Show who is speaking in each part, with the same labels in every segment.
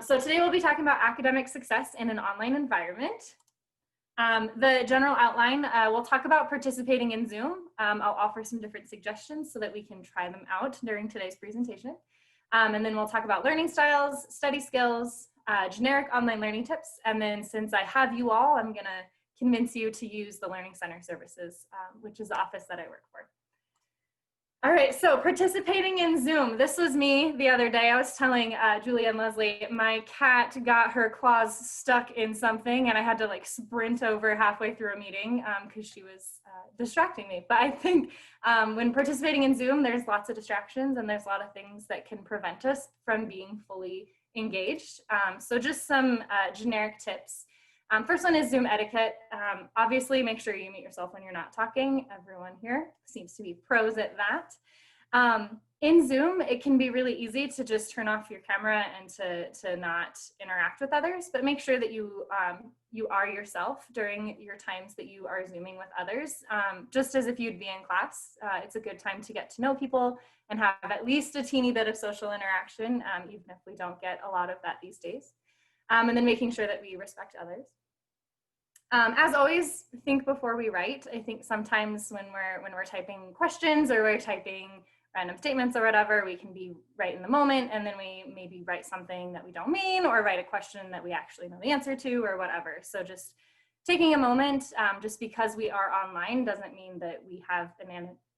Speaker 1: So today we'll be talking about academic success in an online environment. The general outline, we'll talk about participating in Zoom. I'll offer some different suggestions so that we can try them out during today's presentation. And then we'll talk about learning styles, study skills, generic online learning tips. And then since I have you all, I'm gonna convince you to use the Learning Center services, which is the office that I work for. All right, so participating in Zoom. This was me the other day. I was telling Julie and Leslie, my cat got her claws stuck in something and I had to like sprint over halfway through a meeting because she was distracting me. But I think when participating in Zoom, there's lots of distractions and there's a lot of things that can prevent us from being fully engaged. So just some generic tips. First one is Zoom etiquette. Obviously, make sure you mute yourself when you're not talking. Everyone here seems to be pros at that. In Zoom, it can be really easy to just turn off your camera and to not interact with others, but make sure that you are yourself during your times that you are Zooming with others. Just as if you'd be in class, it's a good time to get to know people and have at least a teeny bit of social interaction, even if we don't get a lot of that these days. And then making sure that we respect others. As always, think before we write. I think sometimes when we're typing questions or we're typing random statements or whatever, we can be right in the moment and then we maybe write something that we don't mean or write a question that we actually know the answer to or whatever. So just taking a moment, just because we are online doesn't mean that we have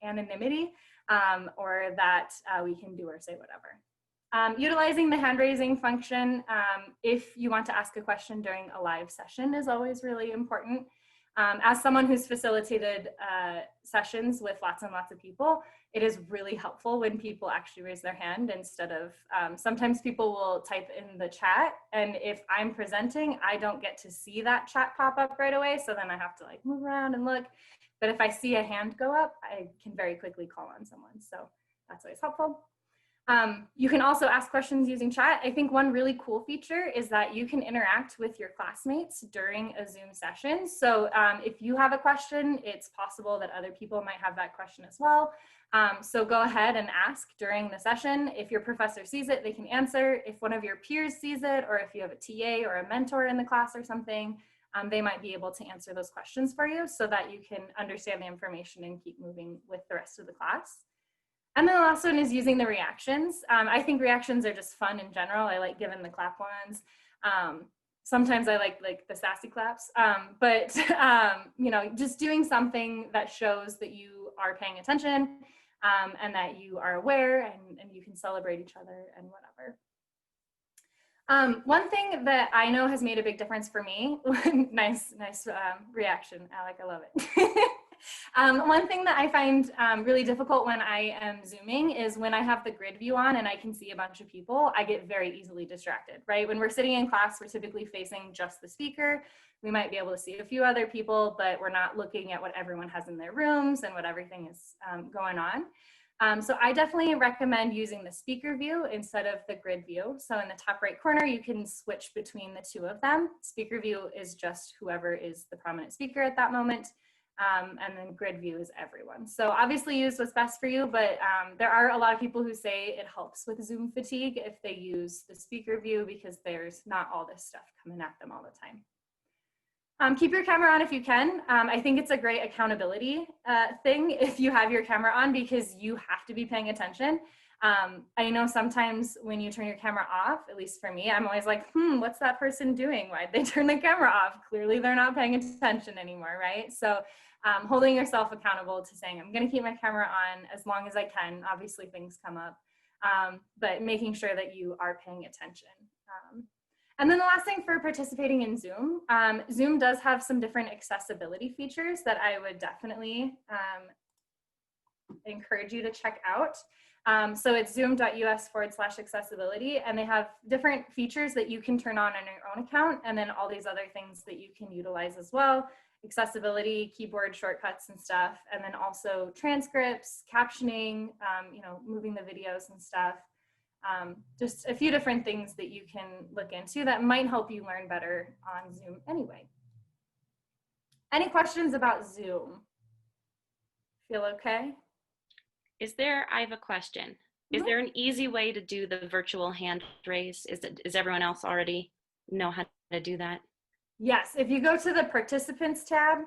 Speaker 1: anonymity or that we can do or say whatever. Utilizing the hand raising function if you want to ask a question during a live session is always really important. As someone who's facilitated sessions with lots and lots of people, it is really helpful when people actually raise their hand instead of, sometimes people will type in the chat and if I'm presenting, I don't get to see that chat pop up right away. So then I have to like move around and look. But if I see a hand go up, I can very quickly call on someone. So that's always helpful. You can also ask questions using chat. I think one really cool feature is that you can interact with your classmates during a Zoom session. So if you have a question, it's possible that other people might have that question as well. So go ahead and ask during the session. If your professor sees it, they can answer. If one of your peers sees it, or if you have a TA or a mentor in the class or something, they might be able to answer those questions for you so that you can understand the information and keep moving with the rest of the class. And then the last one is using the reactions. I think reactions are just fun in general. I like giving the clap ones. Sometimes I like the sassy claps, but you know, just doing something that shows that you are paying attention and that you are aware and you can celebrate each other and whatever. One thing that I know has made a big difference for me, nice reaction, Alec, I love it. One thing that I find really difficult when I am Zooming is when I have the grid view on and I can see a bunch of people, I get very easily distracted, right? When we're sitting in class, we're typically facing just the speaker. We might be able to see a few other people, but we're not looking at what everyone has in their rooms and what everything is going on. So I definitely recommend using the speaker view instead of the grid view. So in the top right corner, you can switch between the two of them. Speaker view is just whoever is the prominent speaker at that moment. And then grid view is everyone. So obviously use what's best for you, but there are a lot of people who say it helps with Zoom fatigue if they use the speaker view because there's not all this stuff coming at them all the time. Keep your camera on if you can. I think it's a great accountability thing if you have your camera on because you have to be paying attention. I know sometimes when you turn your camera off, at least for me, I'm always like, what's that person doing? Why'd they turn the camera off? Clearly they're not paying attention anymore, right? So holding yourself accountable to saying, I'm gonna keep my camera on as long as I can. Obviously things come up, but making sure that you are paying attention. And then the last thing for participating in Zoom, Zoom does have some different accessibility features that I would definitely encourage you to check out. So it's zoom.us/accessibility, and they have different features that you can turn on your own account, and then all these other things that you can utilize as well. Accessibility, keyboard shortcuts and stuff, and then also transcripts, captioning, you know, moving the videos and stuff. Just a few different things that you can look into that might help you learn better on Zoom anyway. Any questions about Zoom? Feel okay?
Speaker 2: I have a question. Is there an easy way to do the virtual hand raise? Is everyone else already know how to do that?
Speaker 1: Yes, if you go to the participants tab,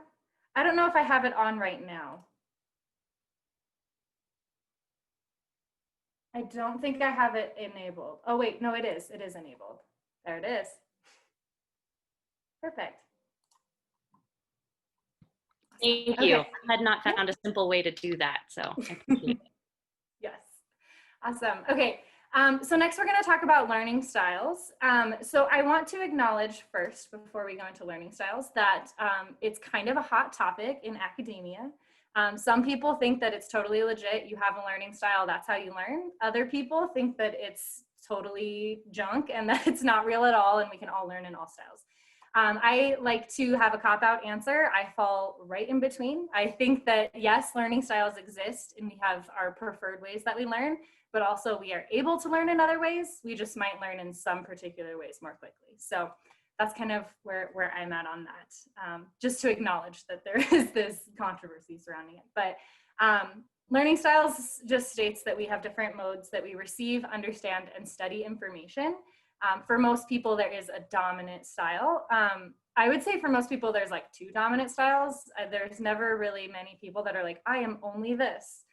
Speaker 1: I don't know if I have it on right now. I don't think I have it enabled. Oh wait, no, it is enabled. There it is. Perfect.
Speaker 2: Thank you. I had not found a simple way to do that, so I appreciate it.
Speaker 1: Yes, awesome. Okay, so next we're going to talk about learning styles. So I want to acknowledge first, before we go into learning styles, that it's kind of a hot topic in academia. Some people think that it's totally legit. You have a learning style, that's how you learn. Other people think that it's totally junk and that it's not real at all and we can all learn in all styles. I like to have a cop-out answer. I fall right in between. I think that yes, learning styles exist and we have our preferred ways that we learn, but also we are able to learn in other ways. We just might learn in some particular ways more quickly. So that's kind of where I'm at on that. Just to acknowledge that there is this controversy surrounding it. But learning styles just states that we have different modes that we receive, understand, and study information. For most people, there is a dominant style. I would say for most people, there's like 2 dominant styles. There's never really many people that are like, I am only this.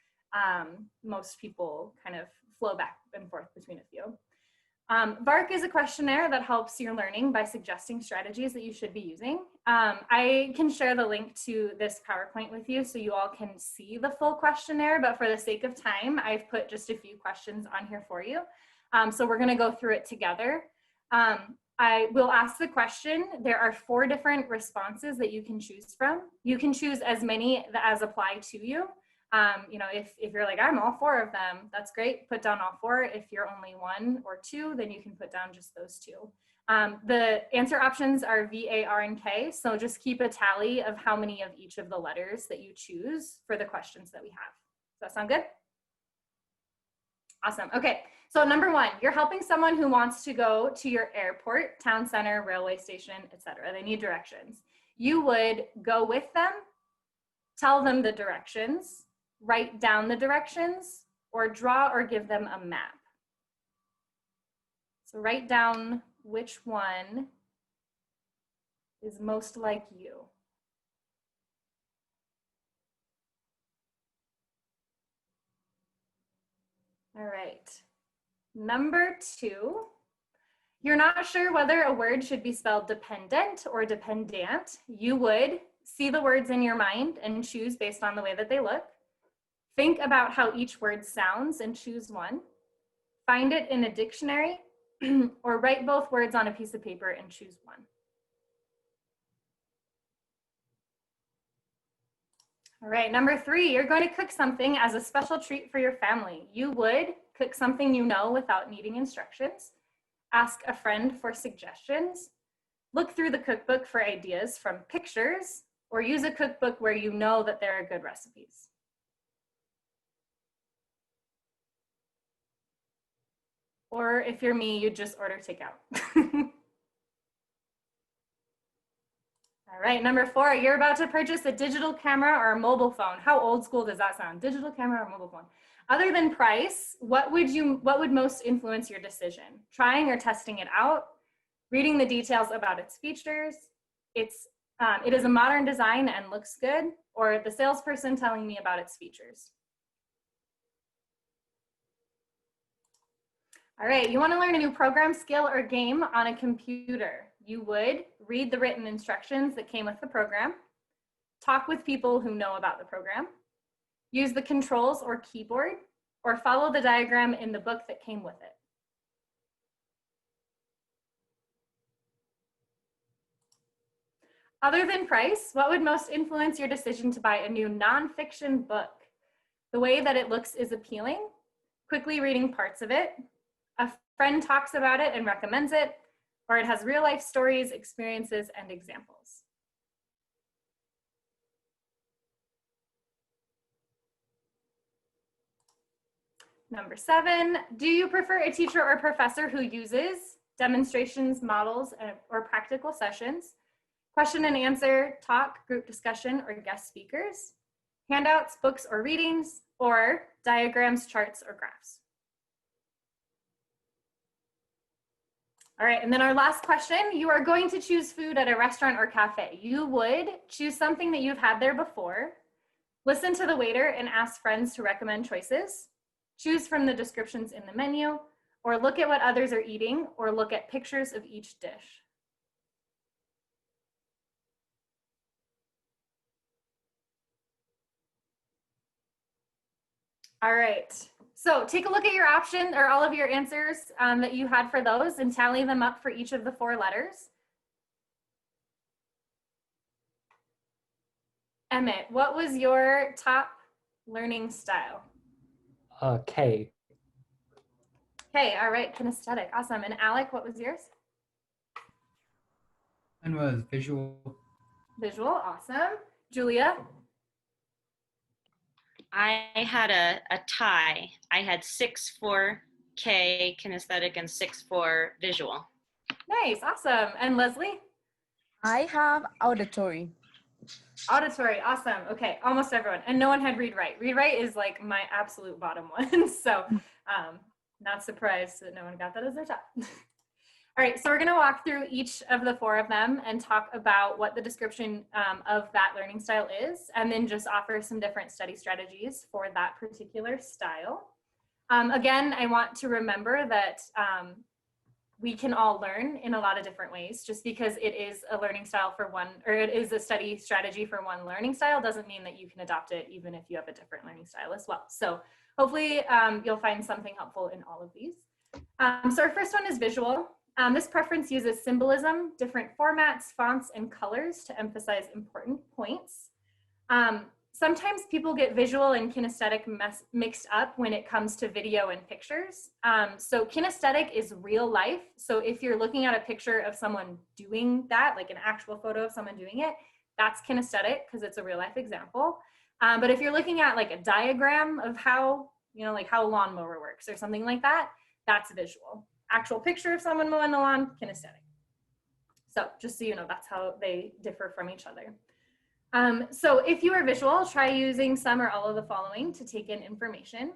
Speaker 1: Most people kind of flow back and forth between a few. VARC is a questionnaire that helps your learning by suggesting strategies that you should be using. I can share the link to this PowerPoint with you so you all can see the full questionnaire, but for the sake of time, I've put just a few questions on here for you. So we're going to go through it together. I will ask the question. There are 4 different responses that you can choose from. You can choose as many as apply to you. You know, if you're like, I'm all 4 of them, that's great. Put down all 4. If you're only 1 or 2, then you can put down just those 2. The answer options are V, A, R, and K. So just keep a tally of how many of each of the letters that you choose for the questions that we have. Does that sound good? Awesome. Okay. So number 1, you're helping someone who wants to go to your airport, town center, railway station, etc. They need directions. You would go with them, tell them the directions, write down the directions, or draw or give them a map. So write down which one is most like you. All right. Number 2, you're not sure whether a word should be spelled dependent or dependant. You would see the words in your mind and choose based on the way that they look. Think about how each word sounds and choose one. Find it in a dictionary or write both words on a piece of paper and choose one. All right, number 3, you're going to cook something as a special treat for your family. You would cook something you know without needing instructions. Ask a friend for suggestions. Look through the cookbook for ideas from pictures, or use a cookbook where you know that there are good recipes. Or if you're me, you just order takeout. All right, number 4, you're about to purchase a digital camera or a mobile phone. How old school does that sound? Digital camera or mobile phone? Other than price, what would most influence your decision? Trying or testing it out, reading the details about its features, it is a modern design and looks good, or the salesperson telling me about its features. All right, you want to learn a new program, skill, or game on a computer. You would read the written instructions that came with the program, talk with people who know about the program, use the controls or keyboard, or follow the diagram in the book that came with it. Other than price, what would most influence your decision to buy a new nonfiction book? The way that it looks is appealing, quickly reading parts of it, a friend talks about it and recommends it, or it has real life stories, experiences, and examples. Number 7, do you prefer a teacher or professor who uses demonstrations, models, or practical sessions, question and answer, talk, group discussion, or guest speakers, handouts, books, or readings, or diagrams, charts, or graphs? All right, and then our last question, you are going to choose food at a restaurant or cafe. You would choose something that you've had there before, listen to the waiter and ask friends to recommend choices, choose from the descriptions in the menu, or look at what others are eating, or look at pictures of each dish. All right, so take a look at your option or all of your answers that you had for those and tally them up for each of the 4 letters. Emmett, what was your top learning style?
Speaker 3: K.
Speaker 1: Okay, all right, kinesthetic, awesome. And Alec, what was yours?
Speaker 4: Mine was visual.
Speaker 1: Visual, awesome. Julia?
Speaker 2: I had a tie. I had 6 for K, kinesthetic, and 6 for visual.
Speaker 1: Nice, awesome. And Leslie?
Speaker 5: I have auditory.
Speaker 1: Auditory, awesome. Okay, almost everyone. And no one had read write. Read write is like my absolute bottom one. So not surprised that no one got that as their top. All right, so we're gonna walk through each of the 4 of them and talk about what the description of that learning style is, and then just offer some different study strategies for that particular style. Again, I want to remember that we can all learn in a lot of different ways. Just because it is a learning style for one, or it is a study strategy for one learning style, doesn't mean that you can adopt it even if you have a different learning style as well. So hopefully you'll find something helpful in all of these. So our first one is visual. This preference uses symbolism, different formats, fonts, and colors to emphasize important points. Sometimes people get visual and kinesthetic mixed up when it comes to video and pictures. So kinesthetic is real life. So if you're looking at a picture of someone doing that, like an actual photo of someone doing it, that's kinesthetic because it's a real life example. But if you're looking at like a diagram of how, like how a lawnmower works or something like that, that's visual. Actual picture of someone mowing the lawn, kinesthetic. So just so you know, that's how they differ from each other. So if you are visual, try using some or all of the following to take in information.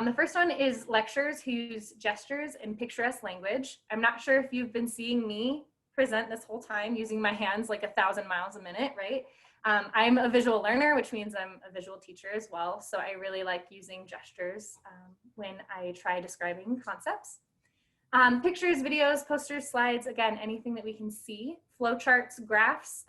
Speaker 1: The first one is lectures who use gestures and picturesque language. I'm not sure if you've been seeing me present this whole time using my hands like 1,000 miles a minute, right? I'm a visual learner, which means I'm a visual teacher as well. So I really like using gestures when I try describing concepts. Pictures, videos, posters, slides, again, anything that we can see. Flowcharts, graphs.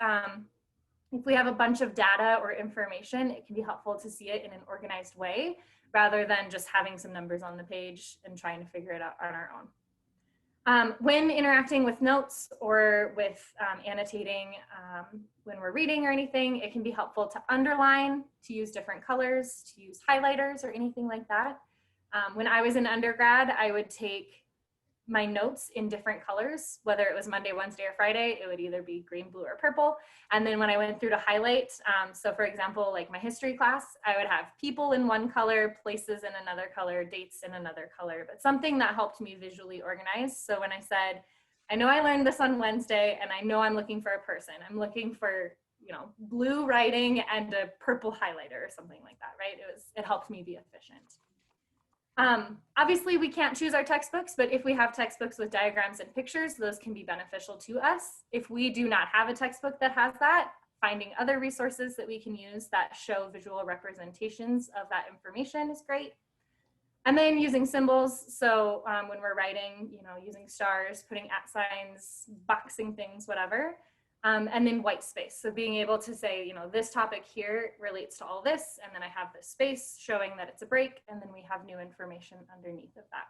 Speaker 1: If we have a bunch of data or information, it can be helpful to see it in an organized way rather than just having some numbers on the page and trying to figure it out on our own. When interacting with notes or with annotating when we're reading or anything, it can be helpful to underline, to use different colors, to use highlighters or anything like that. When I was in undergrad, I would take my notes in different colors, whether it was Monday, Wednesday, or Friday, it would either be green, blue, or purple. And then when I went through to highlight, so for example, like my history class, I would have people in one color, places in another color, dates in another color, but something that helped me visually organize. So when I said, I know I learned this on Wednesday and I know I'm looking for a person, I'm looking for, blue writing and a purple highlighter or something like that, right? It helped me be efficient. Obviously we can't choose our textbooks, but if we have textbooks with diagrams and pictures, those can be beneficial to us. If we do not have a textbook that has that, finding other resources that we can use that show visual representations of that information is great. And then using symbols. So when we're writing, using stars, putting @ signs, boxing things, whatever. And then white space. So being able to say, this topic here relates to all this, and then I have this space showing that it's a break, and then we have new information underneath of that.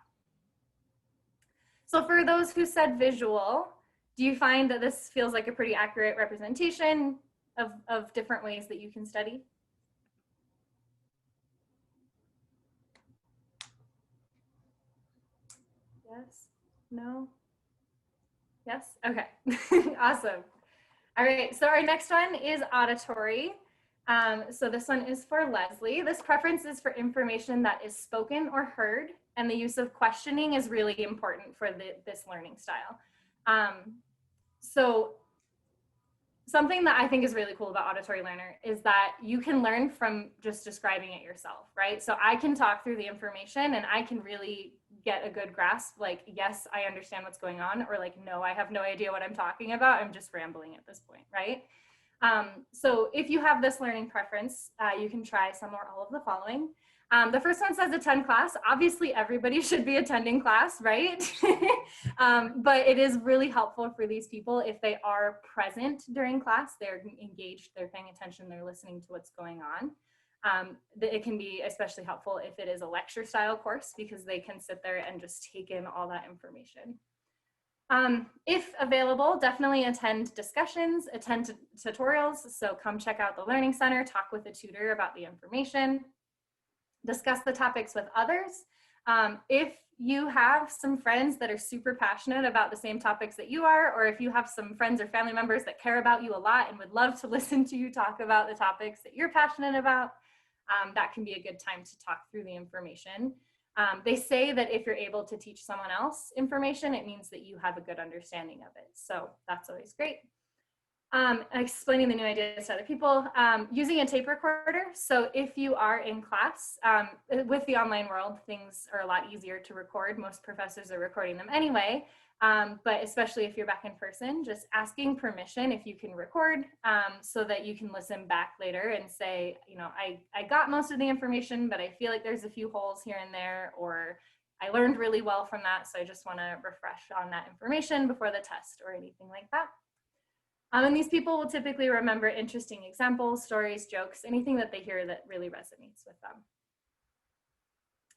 Speaker 1: So for those who said visual, do you find that this feels like a pretty accurate representation of different ways that you can study? Yes? No? Yes? Okay, awesome. All right, so our next one is auditory. So this one is for Leslie. This preference is for information that is spoken or heard, and the use of questioning is really important for this learning style. So something that I think is really cool about auditory learner is that you can learn from just describing it yourself, right? So I can talk through the information and I can really get a good grasp, like, yes, I understand what's going on, or like, no, I have no idea what I'm talking about. I'm just rambling at this point, right? So if you have this learning preference, you can try some or all of the following. The first one says attend class. Obviously, everybody should be attending class, right? But it is really helpful for these people if they are present during class, they're engaged, they're paying attention, they're listening to what's going on. It can be especially helpful if it is a lecture style course, because they can sit there and just take in all that information. If available, definitely attend discussions, attend tutorials. So come check out the Learning Center, talk with a tutor about the information, discuss the topics with others. If you have some friends that are super passionate about the same topics that you are, or if you have some friends or family members that care about you a lot and would love to listen to you talk about the topics that you're passionate about, that can be a good time to talk through the information. They say that if you're able to teach someone else information, it means that you have a good understanding of it. So that's always great. Explaining the new ideas to other people, using a tape recorder. So if you are in class, with the online world, things are a lot easier to record. Most professors are recording them anyway, but especially if you're back in person, just asking permission if you can record, so that you can listen back later and say, you know, I got most of the information, but I feel like there's a few holes here and there, or I learned really well from that, so I just want to refresh on that information before the test or anything like that. And these people will typically remember interesting examples, stories, jokes, anything that they hear that really resonates with them.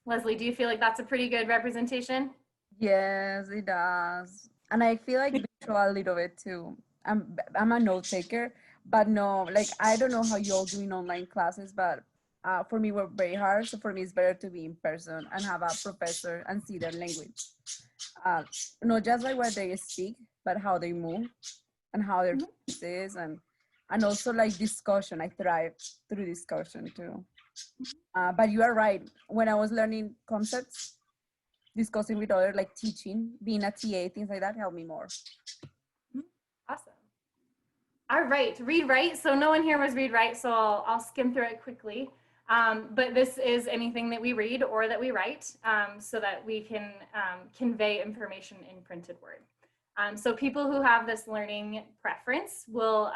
Speaker 1: Leslie, do you feel like that's a pretty good representation?
Speaker 5: Yes, it does. And I feel like visual a little bit too. I'm a note taker, but no, like I don't know how y'all doing online classes, but for me, we're very hard. So for me, it's better to be in person and have a professor and see their language. Not just like what they speak, but how they move and how their face is, and also like discussion. I thrive through discussion too. But you are right. When I was learning concepts, discussing with others, like teaching, being a TA, things like that, helped me more.
Speaker 1: Awesome. All right, read write. So no one here was read write, so I'll skim through it quickly. But this is anything that we read or that we write, so that we can convey information in printed word. So people who have this learning preference will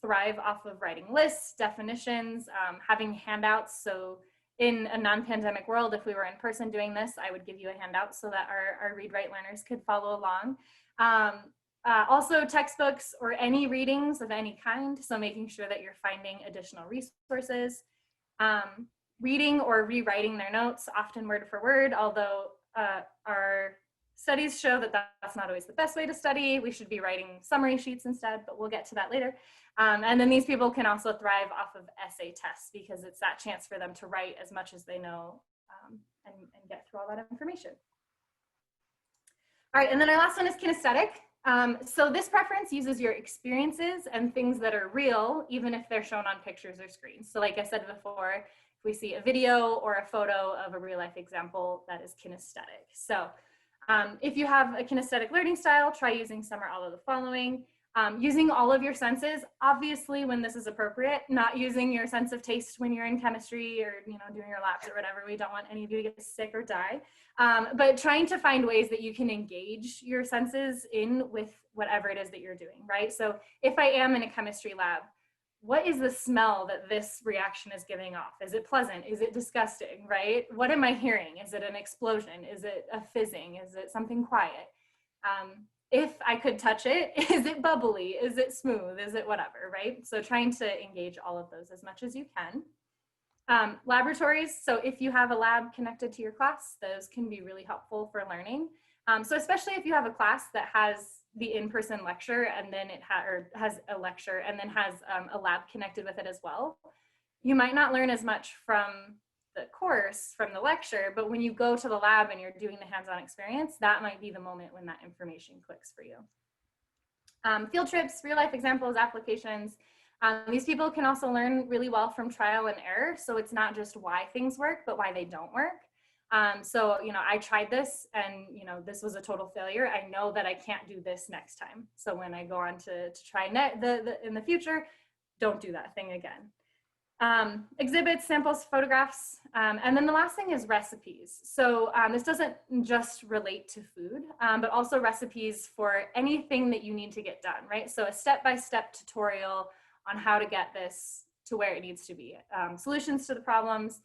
Speaker 1: thrive off of writing lists, definitions, having handouts. So in a non-pandemic world, if we were in person doing this, I would give you a handout so that our read-write learners could follow along. Also textbooks or any readings of any kind. So making sure that you're finding additional resources. Reading or rewriting their notes, often word for word, although our studies show that that's not always the best way to study. We should be writing summary sheets instead, but we'll get to that later. And then these people can also thrive off of essay tests, because it's that chance for them to write as much as they know, and get through all that information. All right, and then our last one is kinesthetic. So this preference uses your experiences and things that are real, even if they're shown on pictures or screens. So like I said before, if we see a video or a photo of a real life example, that is kinesthetic. So if you have a kinesthetic learning style, try using some or all of the following. Using all of your senses, obviously when this is appropriate, not using your sense of taste when you're in chemistry or doing your labs or whatever. We don't want any of you to get sick or die. But trying to find ways that you can engage your senses in with whatever it is that you're doing, right? So if I am in a chemistry lab, what is the smell that this reaction is giving off? Is it pleasant? Is it disgusting, right? What am I hearing? Is it an explosion? Is it a fizzing? Is it something quiet? If I could touch it, is it bubbly? Is it smooth? Is it whatever, right? So trying to engage all of those as much as you can. Laboratories, so if you have a lab connected to your class, those can be really helpful for learning. So especially if you have a class that has the in-person lecture and then it has a lecture and then has a lab connected with it as well. You might not learn as much from the course, from the lecture, but when you go to the lab and you're doing the hands-on experience, that might be the moment when that information clicks for you. Field trips, real life examples, applications. These people can also learn really well from trial and error. So it's not just why things work, but why they don't work. So, I tried this and, this was a total failure. I know that I can't do this next time. So when I go on to try in the future, don't do that thing again. Exhibits, samples, photographs, and then the last thing is recipes. So this doesn't just relate to food, but also recipes for anything that you need to get done, right? So a step-by-step tutorial on how to get this to where it needs to be. Solutions to the problems,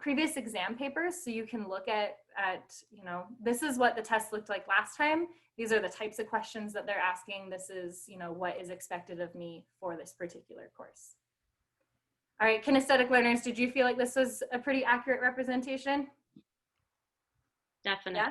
Speaker 1: previous exam papers, so you can look at, you know, this is what the test looked like last time. These are the types of questions that they're asking. This is, you know, what is expected of me for this particular course. All right, kinesthetic learners, did you feel like this was a pretty accurate representation?
Speaker 2: Definitely.
Speaker 1: Yeah?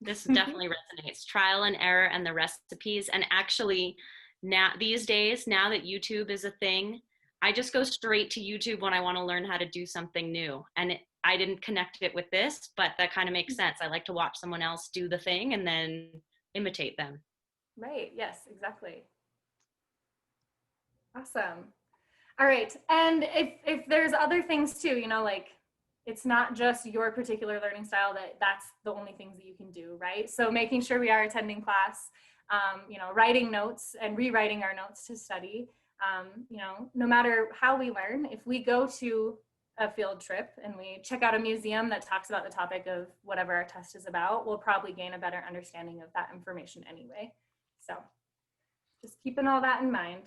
Speaker 2: This definitely resonates. Trial and error and the recipes. And actually, now these days, now that YouTube is a thing, I just go straight to YouTube when I want to learn how to do something new. And I didn't connect it with this, but that kind of makes sense. I like to watch someone else do the thing and then imitate them.
Speaker 1: Right, yes, exactly. Awesome. All right, and if there's other things too, you know, like it's not just your particular learning style that's the only things that you can do, right? So making sure we are attending class, you know, writing notes and rewriting our notes to study, you know, no matter how we learn, if we go to a field trip and we check out a museum that talks about the topic of whatever our test is about, we'll probably gain a better understanding of that information anyway. So just keeping all that in mind.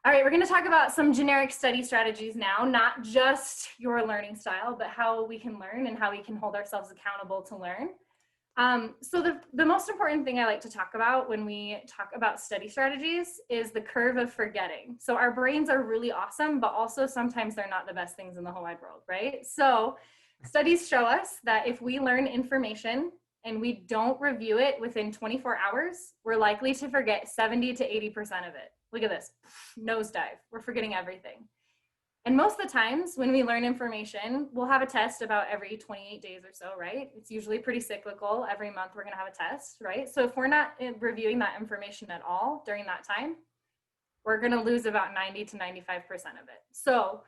Speaker 1: All right, we're going to talk about some generic study strategies now, not just your learning style, but how we can learn and how we can hold ourselves accountable to learn. So the most important thing I like to talk about when we talk about study strategies is the curve of forgetting. So our brains are really awesome, but also sometimes they're not the best things in the whole wide world, right? So studies show us that if we learn information and we don't review it within 24 hours, we're likely to forget 70 to 80% of it. Look at this, nosedive, we're forgetting everything. And most of the times when we learn information, we'll have a test about every 28 days or so, right? It's usually pretty cyclical. Every month we're gonna have a test, right? So if we're not reviewing that information at all during that time, we're gonna lose about 90 to 95% of it. So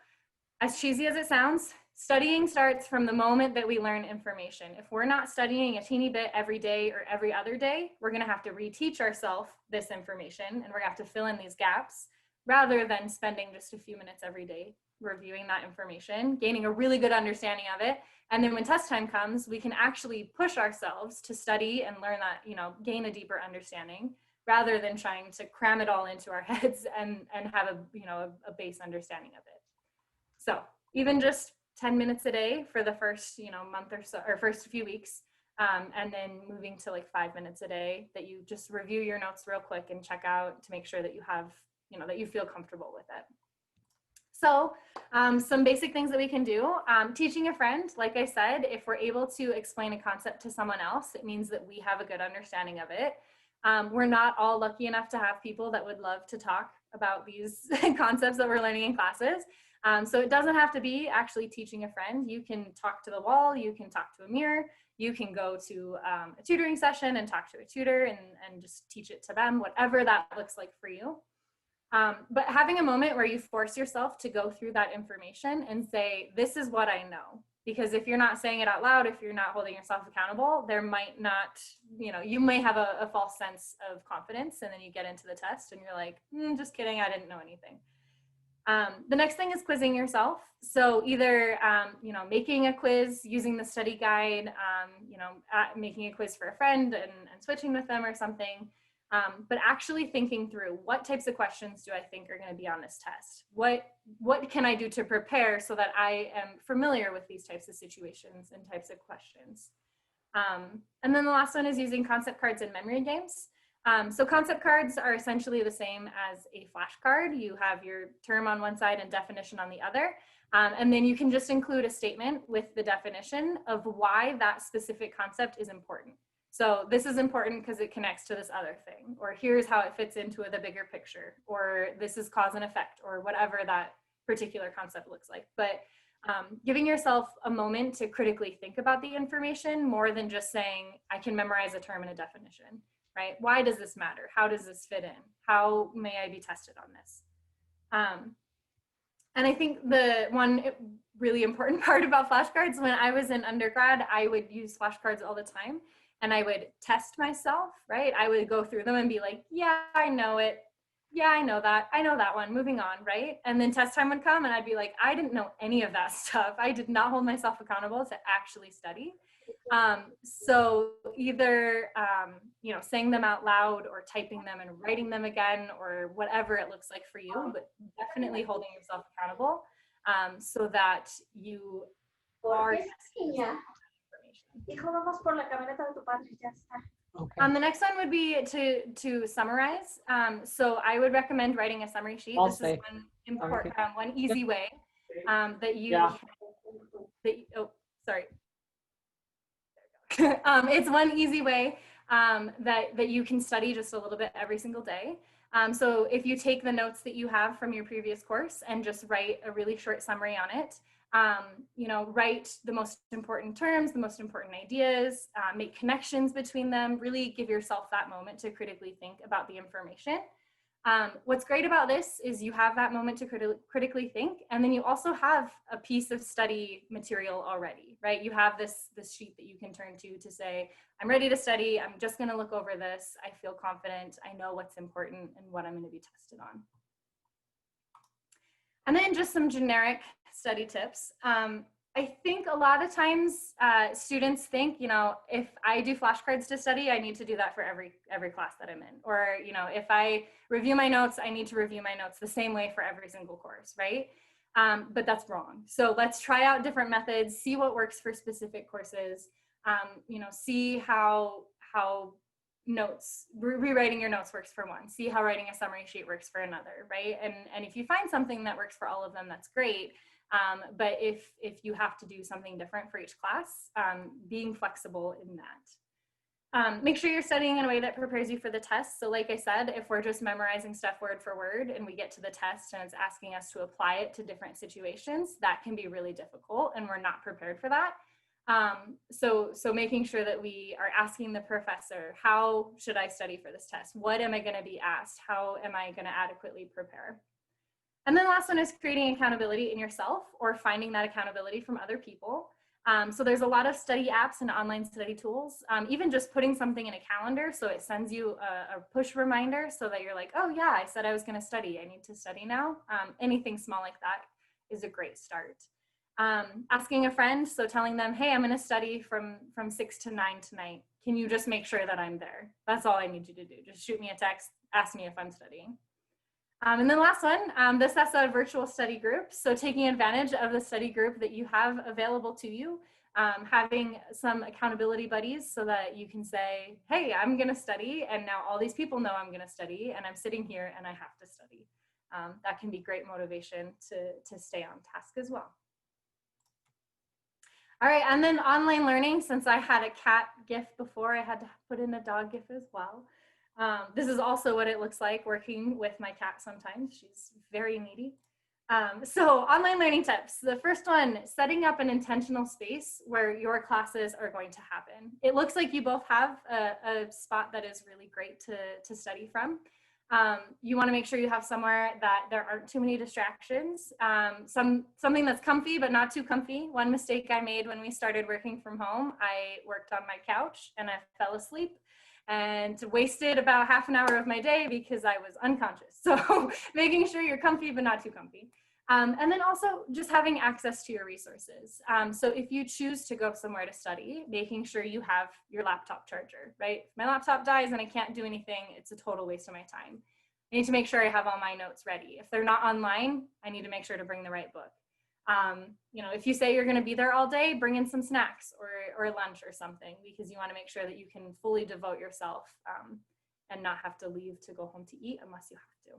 Speaker 1: as cheesy as it sounds, studying starts from the moment that we learn information. If we're not studying a teeny bit every day or every other day, we're gonna have to reteach ourselves this information and we're gonna have to fill in these gaps rather than spending just a few minutes every day reviewing that information, gaining a really good understanding of it. And then when test time comes, we can actually push ourselves to study and learn that, you know, gain a deeper understanding rather than trying to cram it all into our heads and have a, you know, a base understanding of it. So even just 10 minutes a day for the first, you know, month or so, or first few weeks, and then moving to like 5 minutes a day that you just review your notes real quick and check out to make sure that you have, you know, that you feel comfortable with it. So some basic things that we can do, teaching a friend, like I said, if we're able to explain a concept to someone else, it means that we have a good understanding of it. We're not all lucky enough to have people that would love to talk about these concepts that we're learning in classes. So it doesn't have to be actually teaching a friend. You can talk to the wall, you can talk to a mirror, you can go to a tutoring session and talk to a tutor and just teach it to them, whatever that looks like for you. But having a moment where you force yourself to go through that information and say, this is what I know. Because if you're not saying it out loud, if you're not holding yourself accountable, there might not, you know, you may have a false sense of confidence and then you get into the test and you're like, just kidding, I didn't know anything. The next thing is quizzing yourself. So either, you know, making a quiz using the study guide, you know, making a quiz for a friend and switching with them or something. But actually thinking through what types of questions do I think are going to be on this test? What can I do to prepare so that I am familiar with these types of situations and types of questions? And then the last one is using concept cards and memory games. So concept cards are essentially the same as a flashcard. You have your term on one side and definition on the other. And then you can just include a statement with the definition of why that specific concept is important. So this is important because it connects to this other thing, or here's how it fits into the bigger picture, or this is cause and effect, or whatever that particular concept looks like. But giving yourself a moment to critically think about the information more than just saying, I can memorize a term and a definition, right? Why does this matter? How does this fit in? How may I be tested on this? And I think the one really important part about flashcards, when I was in undergrad, I would use flashcards all the time. And I would test myself, right? I would go through them and be like, yeah, I know it. yeah, I know that one, moving on, right? And then test time would come and I'd be like, I didn't know any of that stuff. I did not hold myself accountable to actually study. So either, you know, saying them out loud or typing them and writing them again or whatever it looks like for you, but definitely holding yourself accountable so that you are testing yourself on information.
Speaker 4: Hijo, vamos por la camioneta de tu padre, ya está.
Speaker 3: Okay.
Speaker 1: The next one would be to summarize. So I would recommend writing a summary sheet.
Speaker 3: I'll
Speaker 1: This
Speaker 3: say.
Speaker 1: is one important, one easy way that you,
Speaker 3: Yeah.
Speaker 1: oh, sorry. It's one easy way that you can study just a little bit every single day. So if you take the notes that you have from your previous course and just write a really short summary on it, you know, write the most important terms, the most important ideas, make connections between them, really give yourself that moment to critically think about the information. What's great about this is you have that moment to critically think, and then you also have a piece of study material already, right? You have this sheet that you can turn to say, I'm ready to study, I'm just gonna look over this, I feel confident, I know what's important and what I'm gonna be tested on. And then just some generic study tips. I think a lot of times students think, you know, if I do flashcards to study, I need to do that for every class that I'm in. Or, you know, if I review my notes, I need to review my notes the same way for every single course, right? But that's wrong. So let's try out different methods, see what works for specific courses, you know, see how notes, rewriting your notes works for one, see how writing a summary sheet works for another, right? And if you find something that works for all of them, that's great. But if you have to do something different for each class, being flexible in that. Make sure you're studying in a way that prepares you for the test. So like I said, if we're just memorizing stuff word for word and we get to the test and it's asking us to apply it to different situations, that can be really difficult and we're not prepared for that. So making sure that we are asking the professor, how should I study for this test? What am I going to be asked? How am I going to adequately prepare? And then the last one is creating accountability in yourself or finding that accountability from other people. So there's a lot of study apps and online study tools, even just putting something in a calendar so it sends you a push reminder so that you're like, oh yeah, I said I was going to study. I need to study now. Anything small like that is a great start. Asking a friend, so telling them, hey, I'm going to study from 6 to 9 tonight. Can you just make sure that I'm there? That's all I need you to do. Just shoot me a text, ask me if I'm studying. And then last one, this is a virtual study group. So taking advantage of the study group that you have available to you, having some accountability buddies so that you can say, hey, I'm gonna study and now all these people know I'm gonna study and I'm sitting here and I have to study. That can be great motivation to stay on task as well. All right, and then online learning, since I had a cat GIF before, I had to put in a dog GIF as well. This is also what it looks like working with my cat sometimes. She's very needy. So online learning tips. The first one, setting up an intentional space where your classes are going to happen. It looks like you both have a spot that is really great to study from. You want to make sure you have somewhere that there aren't too many distractions. Something that's comfy but not too comfy. One mistake I made when we started working from home, I worked on my couch and I fell asleep and wasted about half an hour of my day because I was unconscious. So making sure you're comfy but not too comfy. And then also just having access to your resources. So if you choose to go somewhere to study, making sure you have your laptop charger, right? If my laptop dies and I can't do anything, it's a total waste of my time. I need to make sure I have all my notes ready. If they're not online, I need to make sure to bring the right book. You know, if you say you're going to be there all day, bring in some snacks or lunch or something, because you want to make sure that you can fully devote yourself and not have to leave to go home to eat unless you have to.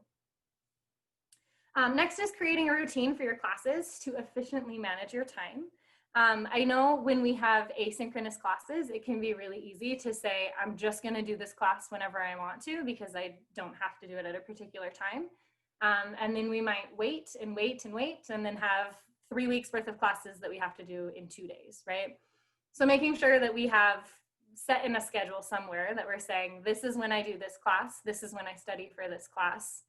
Speaker 1: Next is creating a routine for your classes to efficiently manage your time. I know when we have asynchronous classes, it can be really easy to say, I'm just going to do this class whenever I want to because I don't have to do it at a particular time. And then we might wait and wait and wait and then have 3 weeks worth of classes that we have to do in 2 days, right? So making sure that we have set in a schedule somewhere that we're saying, this is when I do this class, this is when I study for this class.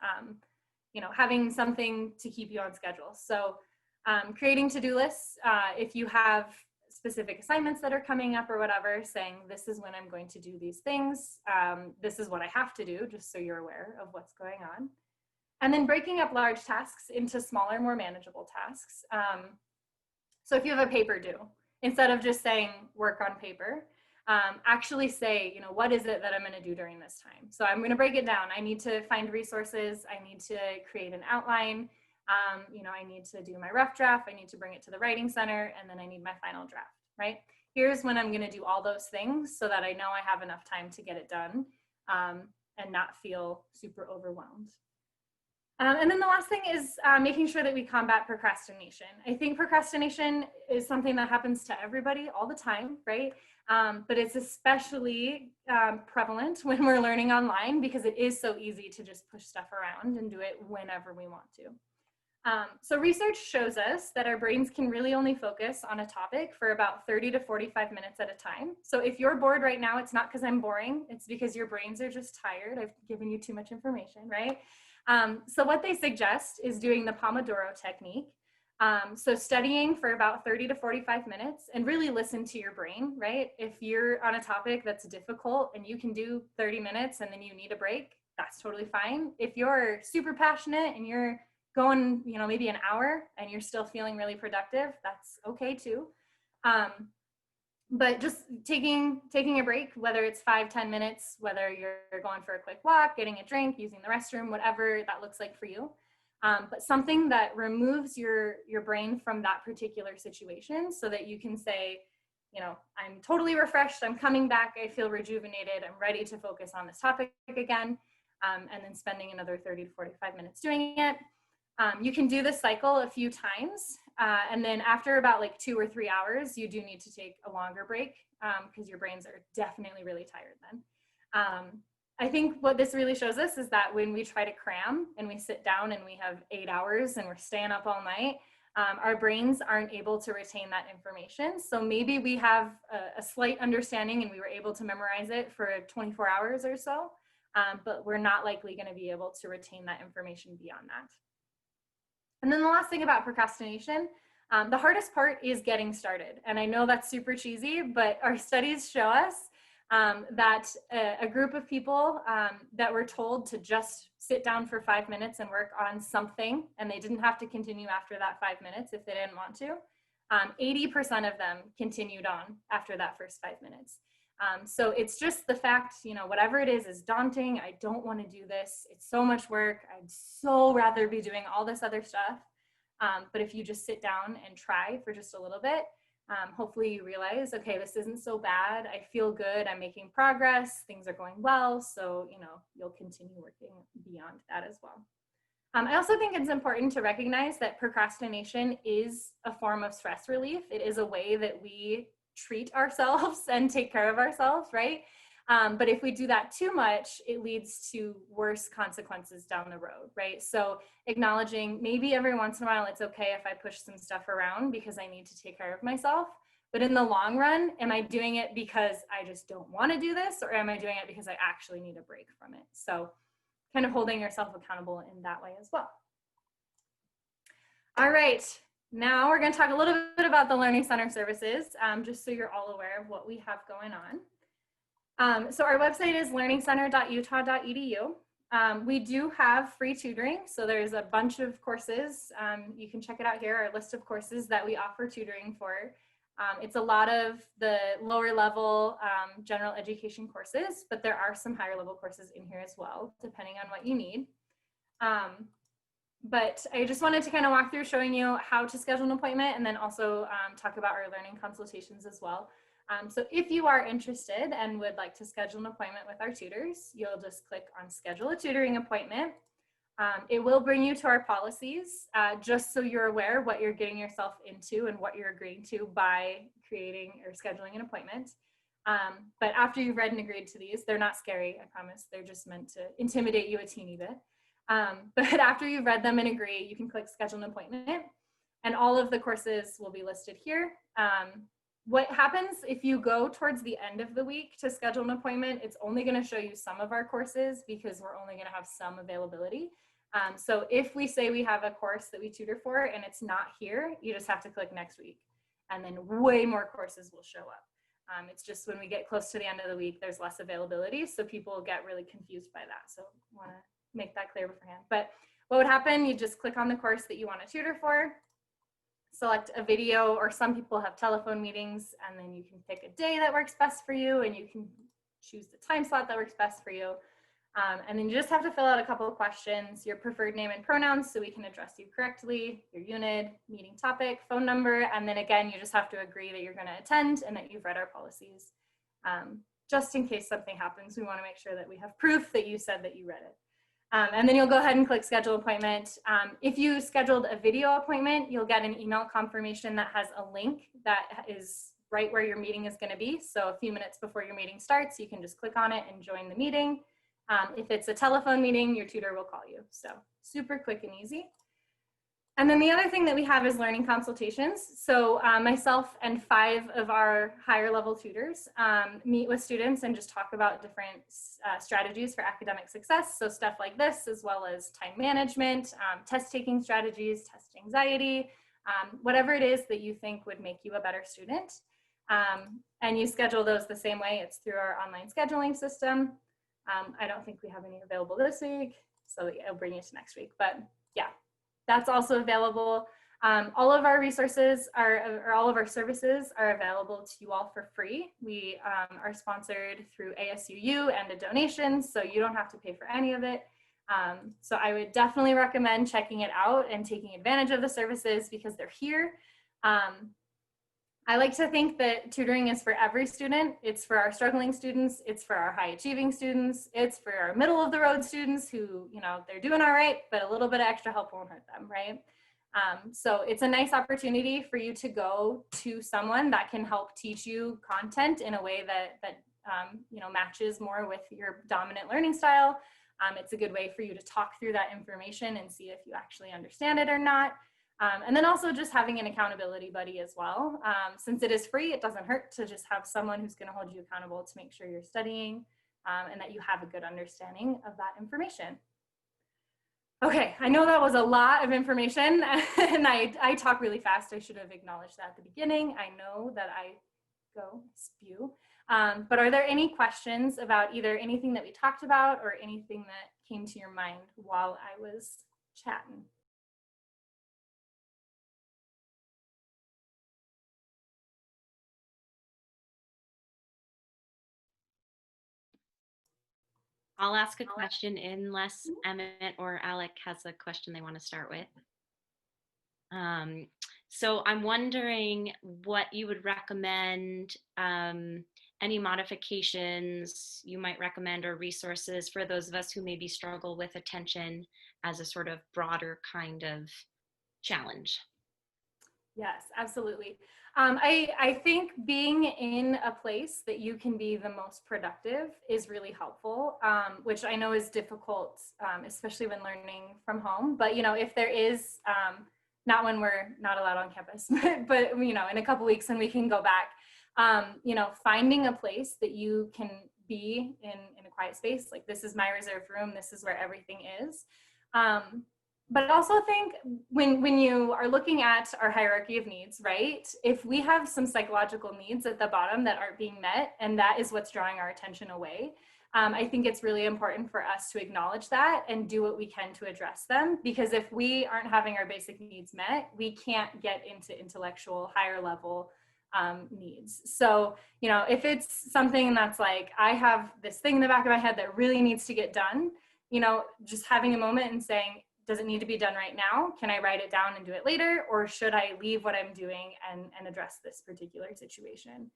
Speaker 1: You know, having something to keep you on schedule. So creating to-do lists, if you have specific assignments that are coming up or whatever, saying this is when I'm going to do these things, this is what I have to do, just so you're aware of what's going on. And then breaking up large tasks into smaller, more manageable tasks. So if you have a paper due, instead of just saying work on paper, actually say, you know, what is it that I'm going to do during this time? So I'm going to break it down. I need to find resources. I need to create an outline. You know, I need to do my rough draft. I need to bring it to the writing center, and then I need my final draft, right? Here's when I'm going to do all those things so that I know I have enough time to get it done and not feel super overwhelmed. And then the last thing is making sure that we combat procrastination. I think procrastination is something that happens to everybody all the time, right? But it's especially prevalent when we're learning online because it is so easy to just push stuff around and do it whenever we want to. So research shows us that our brains can really only focus on a topic for about 30 to 45 minutes at a time. So if you're bored right now, it's not because I'm boring, it's because your brains are just tired. I've given you too much information, right? So what they suggest is doing the Pomodoro technique. So studying for about 30 to 45 minutes and really listen to your brain, right? If you're on a topic that's difficult and you can do 30 minutes and then you need a break, that's totally fine. If you're super passionate and you're going, you know, maybe an hour and you're still feeling really productive, that's okay too. But just taking a break, whether it's 5-10 minutes, whether you're going for a quick walk, getting a drink, using the restroom, whatever that looks like for you. But something that removes your brain from that particular situation so that you can say, you know, I'm totally refreshed, I'm coming back, I feel rejuvenated, I'm ready to focus on this topic again, and then spending another 30 to 45 minutes doing it. You can do this cycle a few times, and then after about like 2 or 3 hours, you do need to take a longer break because your brains are definitely really tired then. I think what this really shows us is that when we try to cram and we sit down and we have 8 hours and we're staying up all night, our brains aren't able to retain that information. So maybe we have a slight understanding and we were able to memorize it for 24 hours or so, but we're not likely going to be able to retain that information beyond that. And then the last thing about procrastination, the hardest part is getting started. And I know that's super cheesy, but our studies show us that a group of people that were told to just sit down for 5 minutes and work on something, and they didn't have to continue after that 5 minutes if they didn't want to, 80% of them continued on after that first 5 minutes. So it's just the fact, you know, whatever it is daunting. I don't want to do this. It's so much work. I'd so rather be doing all this other stuff. But if you just sit down and try for just a little bit, hopefully you realize, okay, this isn't so bad. I feel good. I'm making progress. Things are going well. So, you know, you'll continue working beyond that as well. I also think it's important to recognize that procrastination is a form of stress relief. It is a way that we treat ourselves and take care of ourselves, right? But if we do that too much, it leads to worse consequences down the road, right? So acknowledging maybe every once in a while, it's okay if I push some stuff around because I need to take care of myself. But in the long run, am I doing it because I just don't want to do this, or am I doing it because I actually need a break from it? So kind of holding yourself accountable in that way as well. All right. Now we're going to talk a little bit about the Learning Center services, just so you're all aware of what we have going on. So our website is learningcenter.utah.edu. We do have free tutoring, so there's a bunch of courses. You can check it out here, our list of courses that we offer tutoring for. It's a lot of the lower level general education courses, but there are some higher level courses in here as well, depending on what you need. But I just wanted to kind of walk through showing you how to schedule an appointment and then also talk about our learning consultations as well. So if you are interested and would like to schedule an appointment with our tutors, you'll just click on schedule a tutoring appointment. It will bring you to our policies, just so you're aware what you're getting yourself into and what you're agreeing to by creating or scheduling an appointment. But after you've read and agreed to these, they're not scary, I promise. They're just meant to intimidate you a teeny bit. But after you've read them and agree, you can click schedule an appointment, and all of the courses will be listed here. What happens if you go towards the end of the week to schedule an appointment, it's only going to show you some of our courses because we're only going to have some availability. So if we say we have a course that we tutor for and it's not here, you just have to click next week, and then way more courses will show up. It's just when we get close to the end of the week, there's less availability, so people get really confused by that. So I want to make that clear beforehand. But what would happen, you just click on the course that you want to tutor for, select a video, or some people have telephone meetings, and then you can pick a day that works best for you, and you can choose the time slot that works best for you. And then you just have to fill out a couple of questions, your preferred name and pronouns so we can address you correctly, your unit, meeting topic, phone number, and then again, you just have to agree that you're going to attend and that you've read our policies. Just in case something happens, we want to make sure that we have proof that you said that you read it. And then you'll go ahead and click schedule appointment. If you scheduled a video appointment, you'll get an email confirmation that has a link that is right where your meeting is going to be. So a few minutes before your meeting starts, you can just click on it and join the meeting. If it's a telephone meeting, your tutor will call you. So super quick and easy. And then the other thing that we have is learning consultations. So myself and 5 of our higher level tutors meet with students and just talk about different strategies for academic success. So stuff like this, as well as time management, test taking strategies, test anxiety, whatever it is that you think would make you a better student. And you schedule those the same way. It's through our online scheduling system. I don't think we have any available this week, so I'll bring you to next week, but yeah. That's also available. All of our resources or all of our services are available to you all for free. We are sponsored through ASUU and a donation, so you don't have to pay for any of it. So I would definitely recommend checking it out and taking advantage of the services because they're here. I like to think that tutoring is for every student. It's for our struggling students. It's for our high achieving students. It's for our middle of the road students who, you know, they're doing all right, but a little bit of extra help won't hurt them, right? So it's a nice opportunity for you to go to someone that can help teach you content in a way that you know, matches more with your dominant learning style. It's a good way for you to talk through that information and see if you actually understand it or not. And then also just having an accountability buddy as well. Since it is free, it doesn't hurt to just have someone who's going to hold you accountable to make sure you're studying and that you have a good understanding of that information. Okay, I know that was a lot of information and I talk really fast. I should have acknowledged that at the beginning. I know that I go spew. But are there any questions about either anything that we talked about or anything that came to your mind while I was chatting?
Speaker 2: I'll ask a question unless Emmett or Alec has a question they want to start with. So I'm wondering what you would recommend, any modifications you might recommend or resources for those of us who maybe struggle with attention as a sort of broader kind of challenge.
Speaker 1: Yes, absolutely. I think being in a place that you can be the most productive is really helpful, which I know is difficult, especially when learning from home. But, you know, if there is, not when we're not allowed on campus, but you know, in a couple weeks when we can go back, you know, finding a place that you can be in a quiet space, like this is my reserved room, this is where everything is. But I also think when you are looking at our hierarchy of needs, right, if we have some psychological needs at the bottom that aren't being met, and that is what's drawing our attention away, I think it's really important for us to acknowledge that and do what we can to address them. Because if we aren't having our basic needs met, we can't get into intellectual, higher level needs. So, you know, if it's something that's like, I have this thing in the back of my head that really needs to get done, you know, just having a moment and saying, does it need to be done right now? Can I write it down and do it later? Or should I leave what I'm doing and address this particular situation?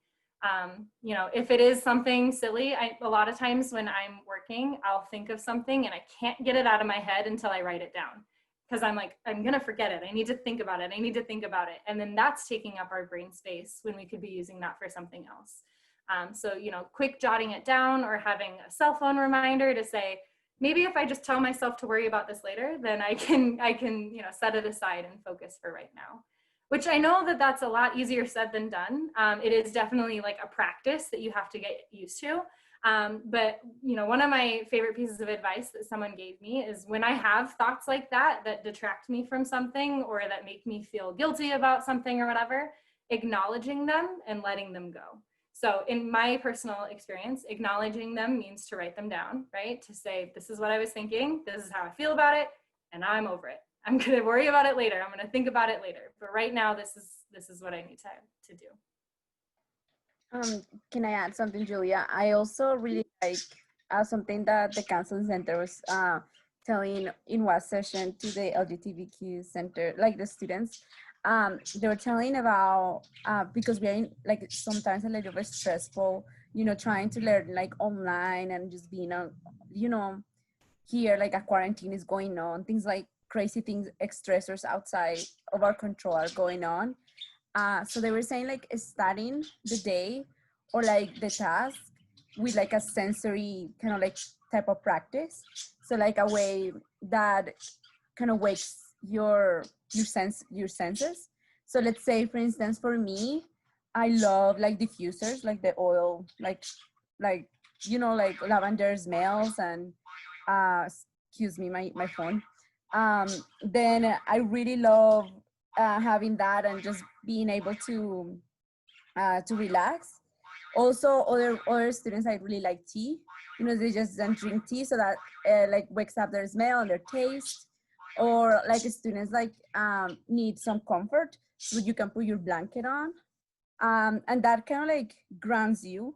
Speaker 1: You know, if it is something silly, a lot of times when I'm working, I'll think of something and I can't get it out of my head until I write it down. Because I'm like, I'm gonna forget it. I need to think about it. I need to think about it. And then that's taking up our brain space when we could be using that for something else. So, you know, quick jotting it down or having a cell phone reminder to say, maybe if I just tell myself to worry about this later, then I can, you know, set it aside and focus for right now. Which I know that that's a lot easier said than done. It is definitely like a practice that you have to get used to. But, you know, one of my favorite pieces of advice that someone gave me is when I have thoughts like that, that detract me from something or that make me feel guilty about something or whatever, acknowledging them and letting them go. So in my personal experience, acknowledging them means to write them down, right? To say, this is what I was thinking, this is how I feel about it, and I'm over it. I'm gonna worry about it later. I'm gonna think about it later. But right now, this is what I need to do.
Speaker 5: Can I add something, Julia? I also really like something that the counseling center was telling in one session to the LGBTQ center, like the students. They were telling about because we're in, like sometimes a little bit stressful, you know, trying to learn like online and just being on, you know, here like a quarantine is going on, things like crazy things, stressors outside of our control are going on. So they were saying like starting the day or like the task with like a sensory kind of like type of practice. So like a way that kind of wakes your senses. So let's say for instance for me, I love like diffusers, like the oil, like you know, like lavender smells and excuse me, my phone. Then I really love having that and just being able to relax. Also, other students I really like tea. You know, they just don't drink tea, so that like wakes up their smell and their taste. Or like students like need some comfort, so you can put your blanket on, and that kind of like grounds you,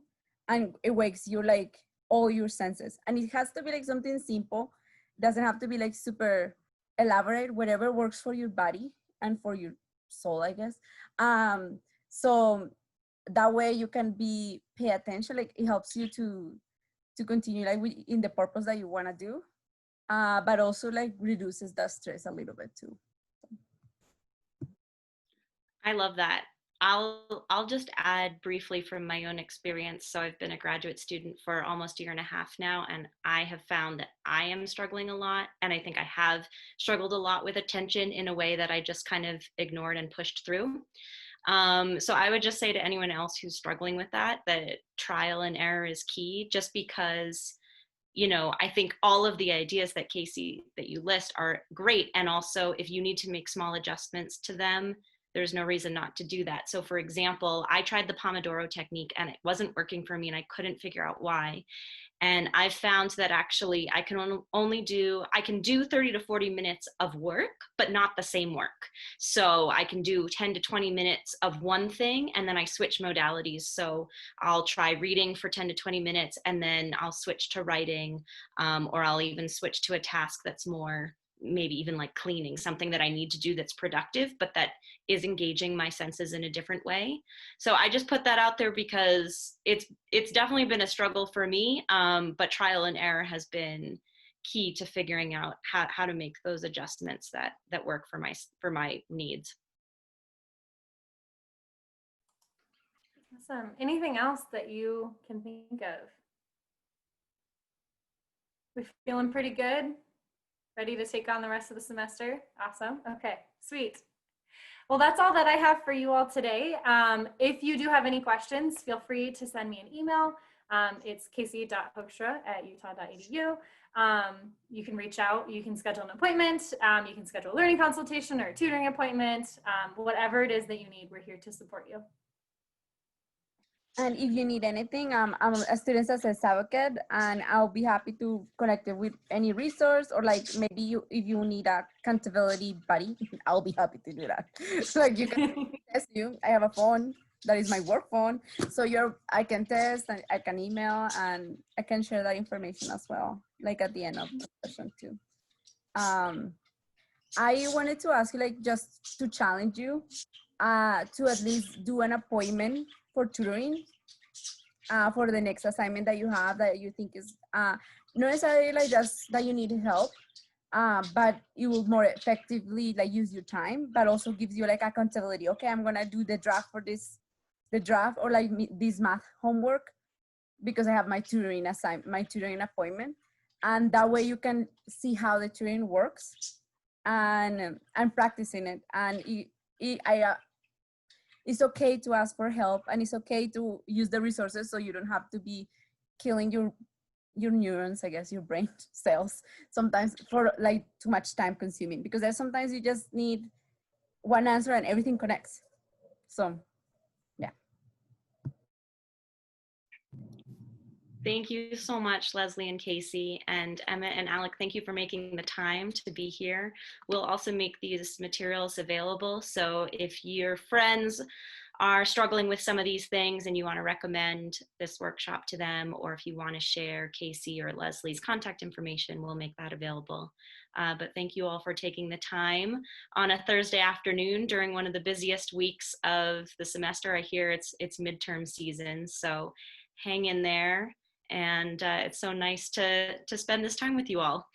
Speaker 5: and it wakes you like all your senses. And it has to be like something simple. Doesn't have to be like super elaborate. Whatever works for your body and for your soul, I guess. So that way you can pay attention. Like it helps you to continue like in the purpose that you want to do, but also like reduces the stress a little bit too.
Speaker 2: I love that. I'll just add briefly from my own experience. So I've been a graduate student for almost a year and a half now, and I have found that I am struggling a lot. And I think I have struggled a lot with attention in a way that I just kind of ignored and pushed through. So I would just say to anyone else who's struggling with that trial and error is key, just because, you know, I think all of the ideas that Casey, that you list are great. And also if you need to make small adjustments to them, there's no reason not to do that. So for example, I tried the Pomodoro technique and it wasn't working for me and I couldn't figure out why. And I've found that actually I can do 30 to 40 minutes of work, but not the same work. So I can do 10 to 20 minutes of one thing and then I switch modalities. So I'll try reading for 10 to 20 minutes and then I'll switch to writing, or I'll even switch to a task that's more, maybe even like cleaning, something that I need to do that's productive, but that is engaging my senses in a different way. So I just put that out there because it's definitely been a struggle for me, but trial and error has been key to figuring out how to make those adjustments that work for my needs.
Speaker 1: Awesome. Anything else that you can think of? We feeling pretty good? Ready to take on the rest of the semester? Awesome. Okay, sweet. Well, that's all that I have for you all today. If you do have any questions, feel free to send me an email. It's casey.hoekstra@utah.edu. You can reach out, you can schedule an appointment, you can schedule a learning consultation or a tutoring appointment, whatever it is that you need, we're here to support you.
Speaker 5: And if you need anything, I'm a student success advocate, and I'll be happy to connect you with any resource, or like maybe if you need a accountability buddy, I'll be happy to do that. So like you can test you. I have a phone that is my work phone, so I can test and I can email and I can share that information as well, like at the end of the session too. I wanted to ask you, like, just to challenge you to at least do an appointment for tutoring for the next assignment that you have that you think is not necessarily like just that you need help, but you will more effectively like use your time, but also gives you like accountability. Okay, I'm gonna do the draft for the draft or like this math homework because I have my tutoring appointment, and that way you can see how the tutoring works and practicing it. And it's okay to ask for help, and it's okay to use the resources, so you don't have to be killing your neurons, I guess, your brain cells sometimes for like too much time consuming, because there's sometimes you just need one answer and everything connects. So yeah.
Speaker 2: Thank you so much, Leslie and Casey, and Emma and Alec. Thank you for making the time to be here. We'll also make these materials available. So if your friends are struggling with some of these things and you want to recommend this workshop to them, or if you want to share Casey or Leslie's contact information, we'll make that available. But thank you all for taking the time on a Thursday afternoon during one of the busiest weeks of the semester. I hear it's midterm season, so hang in there. And it's so nice to spend this time with you all.